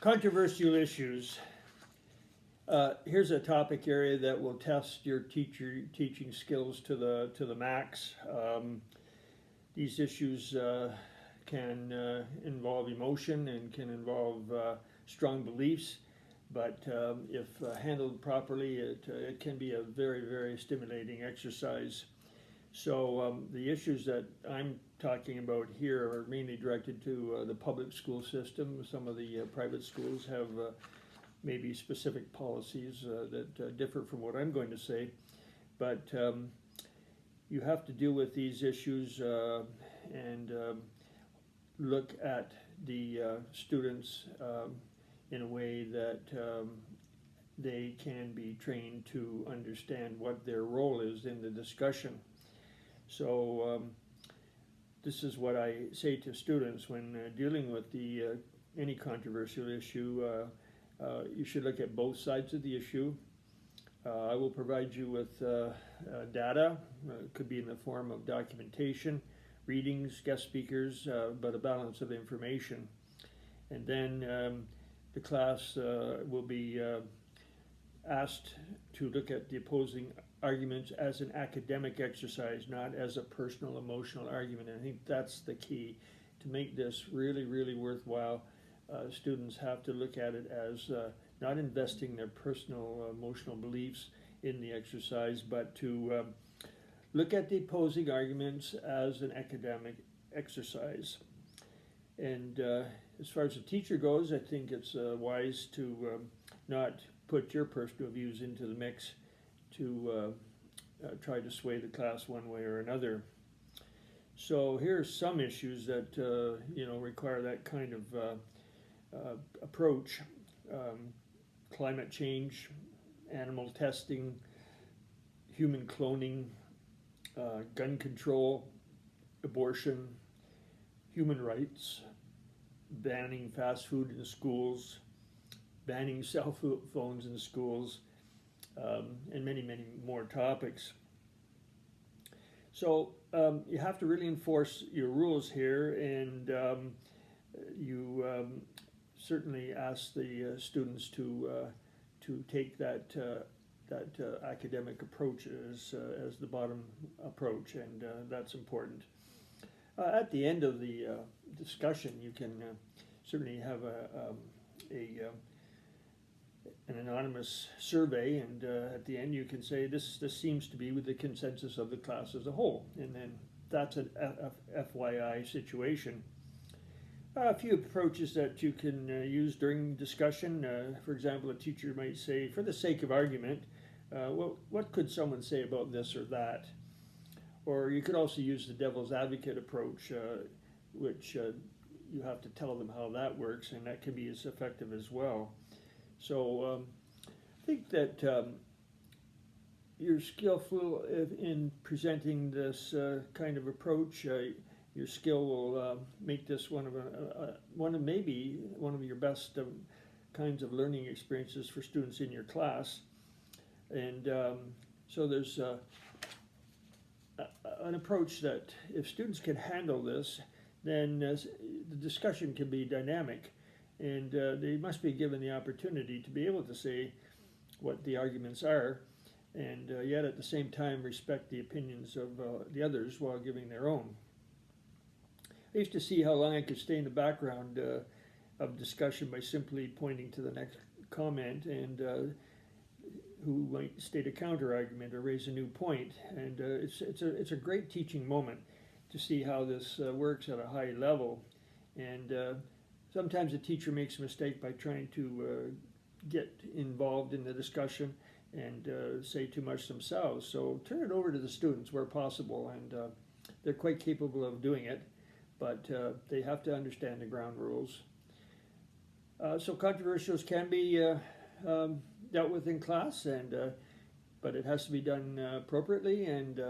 Controversial issues. Here's a topic area that will test your teaching skills to the max. These issues can involve emotion and can involve strong beliefs, but if handled properly, it can be a very stimulating exercise. So the issues that I'm talking about here are mainly directed to the public school system. Some of the private schools have maybe specific policies that differ from what I'm going to say, but you have to deal with these issues and look at the students in a way that they can be trained to understand what their role is in the discussion. So this is what I say to students when dealing with any controversial issue. You should look at both sides of the issue. I will provide you with data. It could be in the form of documentation, readings, guest speakers, but a balance of information. And then the class will be asked to look at the opposing arguments as an academic exercise, not as a personal emotional argument. And I think that's the key. To make this really worthwhile, students have to look at it as not investing their personal emotional beliefs in the exercise, but to look at the opposing arguments as an academic exercise. And as far as the teacher goes, I think it's wise to not put your personal views into the mix to try to sway the class one way or another. So here's some issues that require that kind of approach. Climate change, animal testing, human cloning, gun control, abortion, human rights, banning fast food in schools, banning cell phones in schools, and many more topics. So you have to really enforce your rules here, and you certainly ask the students to take that academic approach as the bottom approach, and that's important. At the end of the discussion, you can certainly have an anonymous survey, and at the end you can say this seems to be with the consensus of the class as a whole, and then that's an FYI situation. A few approaches that you can use during discussion. For example, a teacher might say, for the sake of argument, what could someone say about this or that? Or you could also use the devil's advocate approach, which you have to tell them how that works, and that can be as effective as well. So I think that you're skillful in presenting this kind of approach. Your skill will make this one of your best kinds of learning experiences for students in your class. And so there's an approach that if students can handle this, then the discussion can be dynamic, and they must be given the opportunity to be able to say what the arguments are, and yet at the same time respect the opinions of the others while giving their own. I used to see how long I could stay in the background of discussion by simply pointing to the next comment and who might state a counter argument or raise a new point. And it's a great teaching moment to see how this works at a high level. And sometimes a teacher makes a mistake by trying to get involved in the discussion and say too much themselves. So turn it over to the students where possible, and they're quite capable of doing it, but they have to understand the ground rules. So controversials can be dealt with in class, and but it has to be done appropriately, and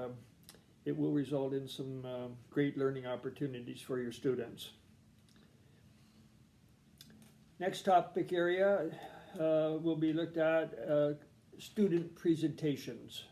it will result in some great learning opportunities for your students. Next topic area will be looked at student presentations.